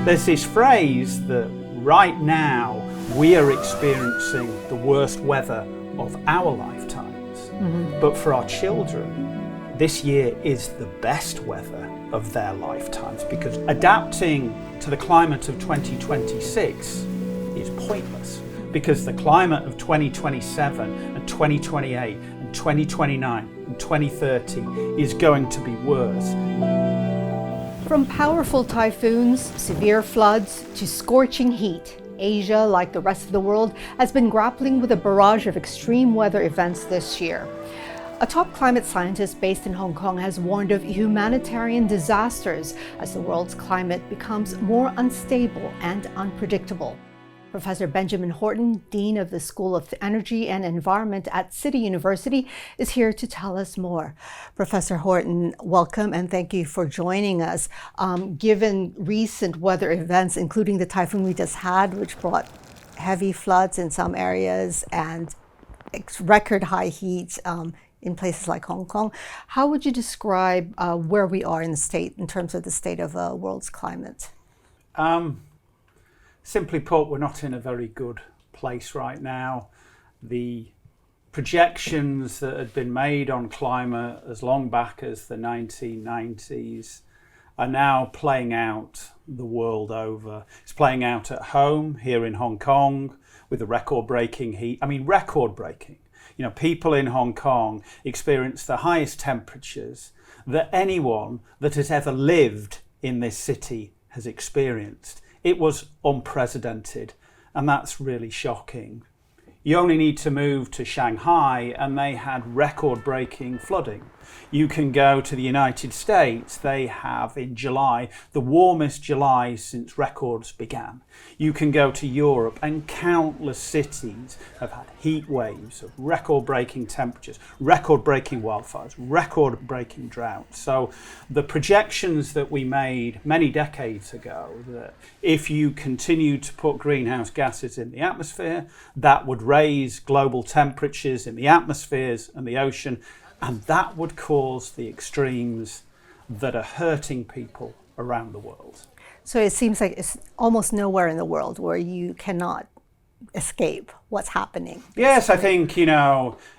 There's this phrase that right now we are experiencing the worst weather of our lifetimes. But for our children, this year is the best weather of their lifetimes, because adapting to the climate of 2026 is pointless, because the climate of 2027 and 2028 and 2029 and 2030 is going to be worse. From powerful typhoons, severe floods, to scorching heat, Asia, like the rest of the world, has been grappling with a barrage of extreme weather events this year. A top climate scientist based in Hong Kong has warned of humanitarian disasters as the world's climate becomes more unstable and unpredictable. Professor Benjamin Horton, Dean of the School of Energy and Environment at City University, is here to tell us more. Professor Horton, welcome and thank you for joining us. Given recent weather events, including the typhoon we just had, which brought heavy floods in some areas and record high heat in places like Hong Kong, how would you describe where we are in terms of the state of the world's climate? Simply put, we're not in a very good place right now. The projections that had been made on climate as long back as the 1990s are now playing out the world over. It's playing out at home here in Hong Kong with the record-breaking heat. I mean, record-breaking. You know, people in Hong Kong experience the highest temperatures that anyone that has ever lived in this city has experienced. It was unprecedented, and that's really shocking. You only need to move to Shanghai and they had record-breaking flooding. You can go to the United States, they have in July, the warmest July since records began. You can go to Europe and countless cities have had heat waves of record-breaking temperatures, record-breaking wildfires, record-breaking droughts. So the projections that we made many decades ago, that if you continue to put greenhouse gases in the atmosphere, that would raise global temperatures in the atmospheres and the ocean, and that would cause the extremes that are hurting people around the world. So it seems like it's almost nowhere in the world where you cannot escape what's happening. Yes, I think,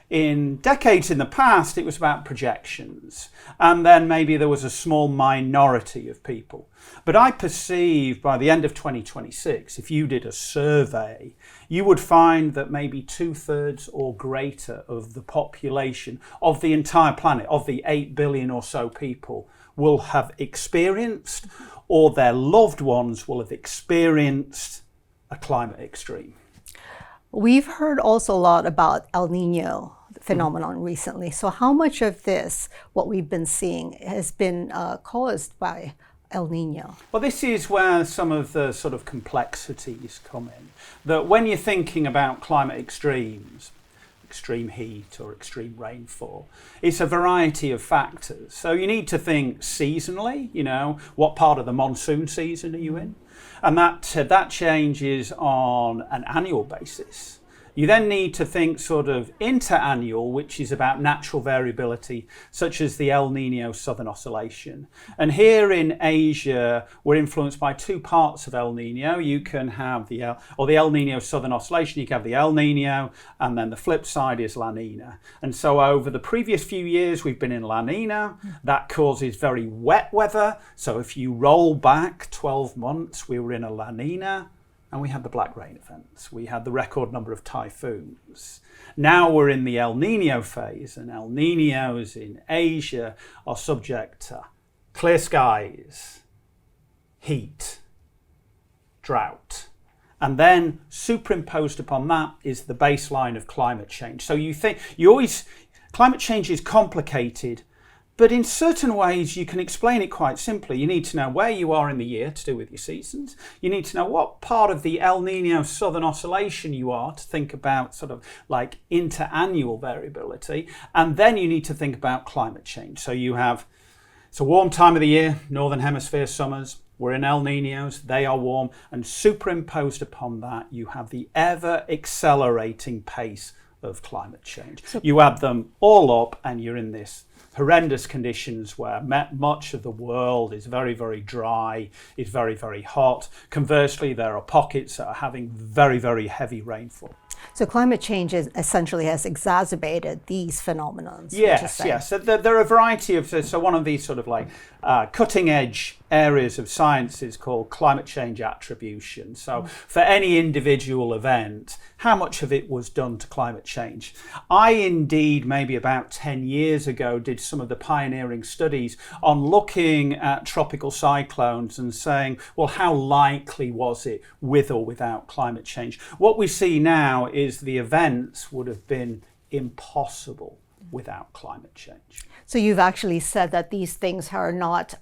in decades in the past, it was about projections. And then maybe there was a small minority of people. But I perceive by the end of 2026, if you did a survey, you would find that maybe 2/3 or greater of the population of the entire planet, of the 8 billion or so people, will have experienced, or their loved ones will have experienced, a climate extreme. We've heard also a lot about El Nino phenomenon recently. So how much of this, what we've been seeing, has been caused by El Nino? Well, this is where some of the sort of complexities come in. That when you're thinking about climate extremes, extreme heat or extreme rainfall, it's a variety of factors. So you need to think seasonally, what part of the monsoon season are you in? And that changes on an annual basis. You then need to think sort of interannual, which is about natural variability, such as the El Nino Southern Oscillation. And here in Asia, we're influenced by two parts of El Nino. You can have the El Nino Southern Oscillation, you can have the El Nino, and then the flip side is La Nina. And so over the previous few years, we've been in La Nina. That causes very wet weather. So if you roll back 12 months, we were in a La Nina. And we had the black rain events. We had the record number of typhoons. Now we're in the El Nino phase, and El Ninos in Asia are subject to clear skies, heat, drought. And then superimposed upon that is the baseline of climate change. So climate change is complicated, but in certain ways, you can explain it quite simply. You need to know where you are in the year to do with your seasons. You need to know what part of the El Nino Southern Oscillation you are to think about sort of like interannual variability. And then you need to think about climate change. So it's a warm time of the year, Northern Hemisphere summers. We're in El Ninos, they are warm. And superimposed upon that, you have the ever accelerating pace of climate change. So you add them all up and you're in this horrendous conditions where much of the world is very, very dry, is very, very hot. Conversely, there are pockets that are having very, very heavy rainfall. So climate change essentially has exacerbated these phenomena. Yes, yes. So there are a variety of, so one of these sort of like cutting edge areas of science is called climate change attribution. So for any individual event, how much of it was done to climate change? I indeed, maybe about 10 years ago, did some of the pioneering studies on looking at tropical cyclones and saying, well, how likely was it with or without climate change? What we see now is the events would have been impossible without climate change. So you've actually said that these things are not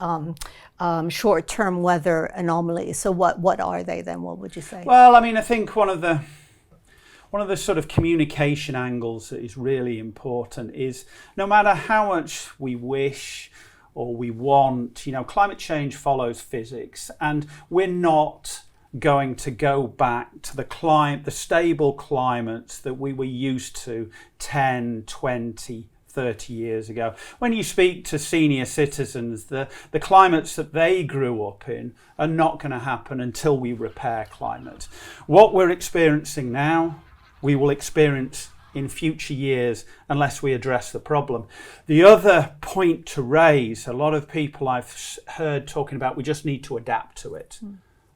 short-term weather anomalies. So what are they then? What would you say? Well, I mean, I think one of the sort of communication angles that is really important is no matter how much we wish or we want, climate change follows physics, and we're not going to go back to the stable climates that we were used to 10, 20, 30 years ago. When you speak to senior citizens, the climates that they grew up in are not going to happen until we repair climate. What we're experiencing now, we will experience in future years unless we address the problem. The other point to raise, a lot of people I've heard talking about, we just need to adapt to it.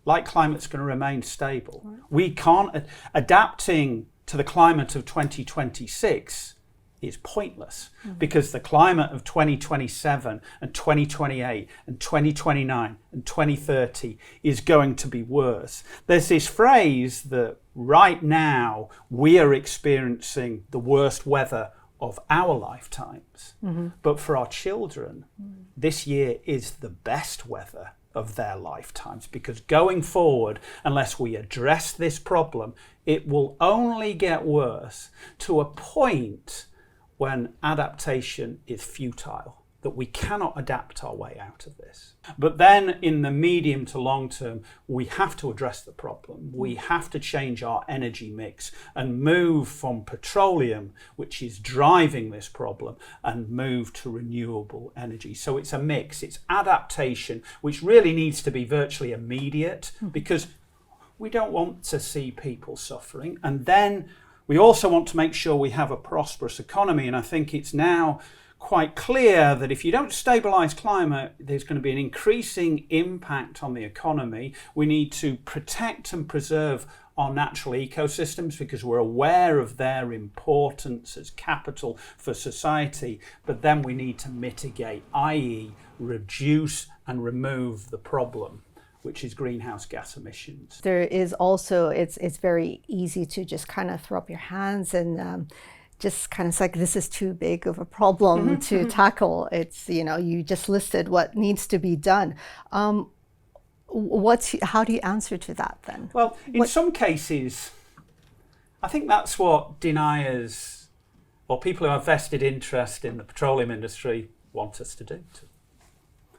Like climate's going to remain stable. Right. We can't, adapting to the climate of 2026 is pointless because the climate of 2027 and 2028 and 2029 and 2030 is going to be worse. There's this phrase that right now we are experiencing the worst weather of our lifetimes, but for our children, this year is the best weather of their lifetimes, because going forward, unless we address this problem, it will only get worse to a point when adaptation is futile, that we cannot adapt our way out of this. But then in the medium to long term, we have to address the problem. We have to change our energy mix and move from petroleum, which is driving this problem, and move to renewable energy. So it's a mix. It's adaptation, which really needs to be virtually immediate, because we don't want to see people suffering. And then we also want to make sure we have a prosperous economy. And I think it's now quite clear that if you don't stabilise climate, there's going to be an increasing impact on the economy. We need to protect and preserve our natural ecosystems because we're aware of their importance as capital for society, but then we need to mitigate, i.e. reduce and remove the problem, which is greenhouse gas emissions. There is also, it's very easy to just kind of throw up your hands and just kind of say, this is too big of a problem to tackle. It's, you just listed what needs to be done. How do you answer to that then? Well, in some cases, I think that's what deniers or people who have vested interest in the petroleum industry want us to do.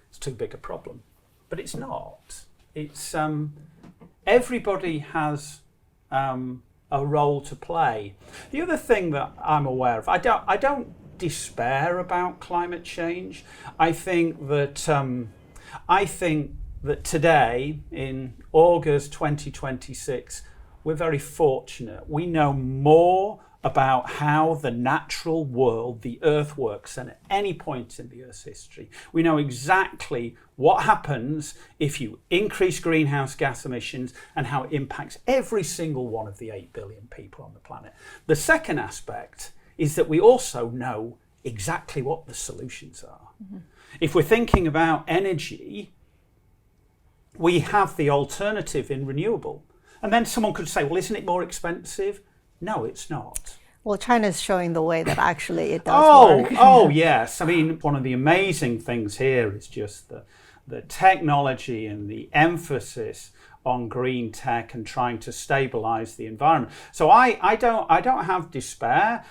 It's too big a problem. But it's not. It's everybody has a role to play. The other thing that I'm aware of, I don't despair about climate change. I think that today, in August 2026, we're very fortunate. We know more about how the natural world, the Earth, works than at any point in the Earth's history. We know exactly what happens if you increase greenhouse gas emissions and how it impacts every single one of the 8 billion people on the planet. The second aspect is that we also know exactly what the solutions are. If we're thinking about energy, we have the alternative in renewable. And then someone could say, well, isn't it more expensive? No, it's not. Well, China's showing the way that actually it does work. Oh, yes. I mean, one of the amazing things here is just the technology and the emphasis on green tech and trying to stabilize the environment. So I don't have despair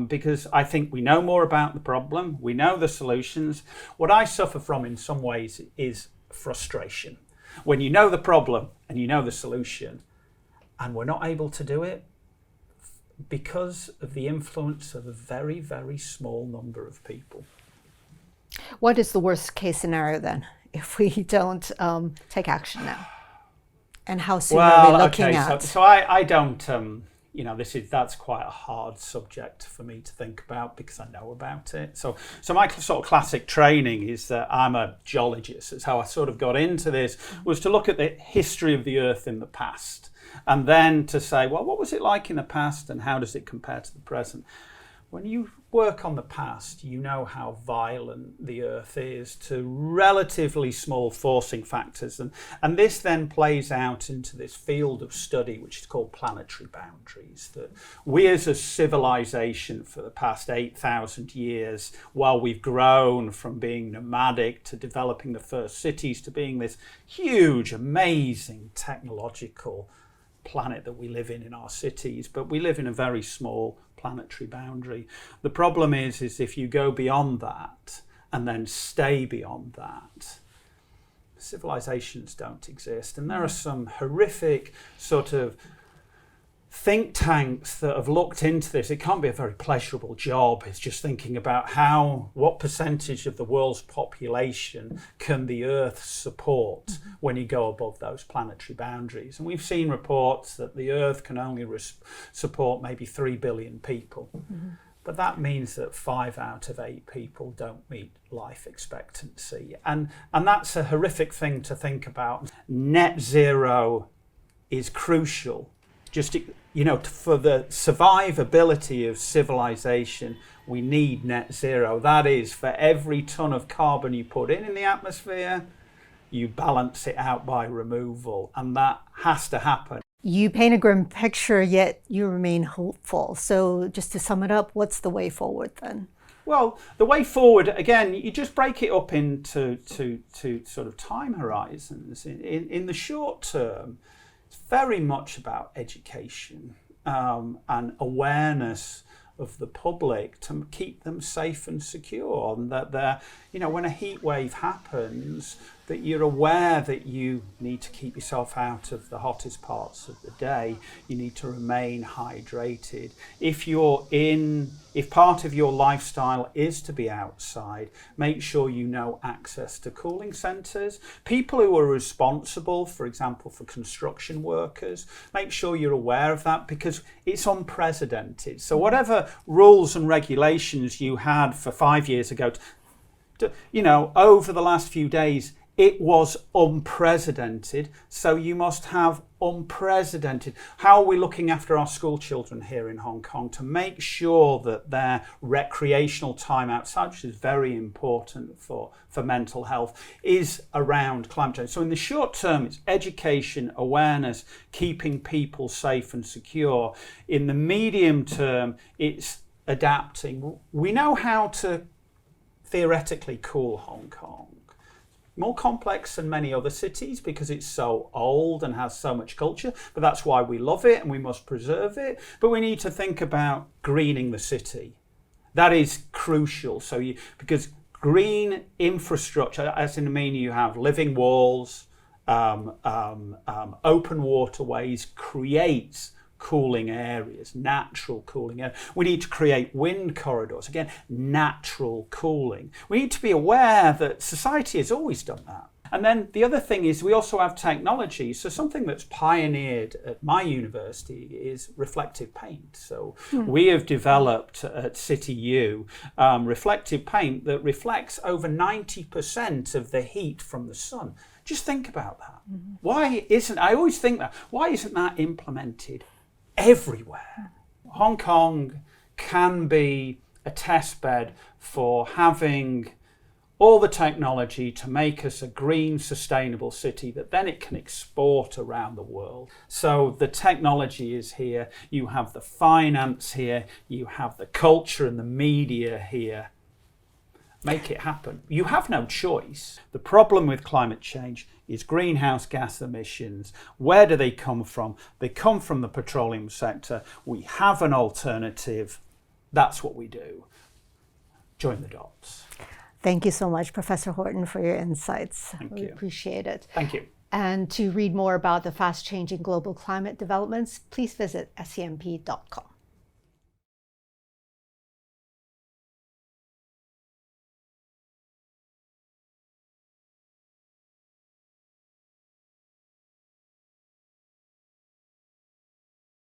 because I think we know more about the problem. We know the solutions. What I suffer from in some ways is frustration. When you know the problem and you know the solution and we're not able to do it, because of the influence of a very, very small number of people. What is the worst case scenario then, if we don't take action now? And how soon are we looking at? So I don't, that's quite a hard subject for me to think about because I know about it. So my sort of classic training is that I'm a geologist. It's how I sort of got into this, was to look at the history of the Earth in the past. And then to say, well, what was it like in the past and how does it compare to the present? When you work on the past, you know how violent the Earth is to relatively small forcing factors. And this then plays out into this field of study, which is called planetary boundaries, that we as a civilization for the past 8,000 years, while we've grown from being nomadic to developing the first cities to being this huge, amazing technological planet that we live in our cities, but we live in a very small planetary boundary. The problem is if you go beyond that and then stay beyond that, civilizations don't exist. And there are some horrific sort of think tanks that have looked into this. It can't be a very pleasurable job. It's just thinking about what percentage of the world's population can the Earth support when you go above those planetary boundaries. And we've seen reports that the Earth can only support maybe 3 billion people. But that means that 5 out of 8 people don't meet life expectancy. And that's a horrific thing to think about. Net zero is crucial. Just, for the survivability of civilization, we need net zero. That is, for every ton of carbon you put in the atmosphere, you balance it out by removal. And that has to happen. You paint a grim picture, yet you remain hopeful. So just to sum it up, what's the way forward then? Well, the way forward, again, you just break it up into sort of time horizons. In the short term, it's very much about education and awareness of the public to keep them safe and secure, and that they're, when a heat wave happens, that you're aware that you need to keep yourself out of the hottest parts of the day. You need to remain hydrated. If part of your lifestyle is to be outside, make sure you know access to cooling centres. People who are responsible, for example, for construction workers, make sure you're aware of that because it's unprecedented. So whatever rules and regulations you had for 5 years ago, over the last few days, it was unprecedented, so you must have unprecedented. How are we looking after our school children here in Hong Kong to make sure that their recreational time outside, which is very important for mental health, is around climate change? So in the short term, it's education, awareness, keeping people safe and secure. In the medium term, it's adapting. We know how to theoretically cool Hong Kong. More complex than many other cities because it's so old and has so much culture, but that's why we love it and we must preserve it. But we need to think about greening the city. That is crucial. Because green infrastructure, as in meaning you have living walls, open waterways, creates cooling areas, natural cooling areas. We need to create wind corridors, again, natural cooling. We need to be aware that society has always done that. And then the other thing is we also have technology. So something that's pioneered at my university is reflective paint. So we have developed at CityU reflective paint that reflects over 90% of the heat from the sun. Just think about that. I always think that, why isn't that implemented everywhere? Hong Kong can be a test bed for having all the technology to make us a green, sustainable city that then it can export around the world. So the technology is here, you have the finance here, you have the culture and the media here. Make it happen. You have no choice. The problem with climate change is greenhouse gas emissions. Where do they come from? They come from the petroleum sector. We have an alternative. That's what we do. Join the dots. Thank you so much, Professor Horton, for your insights. Thank you. Appreciate it. Thank you. And to read more about the fast-changing global climate developments, please visit scmp.com.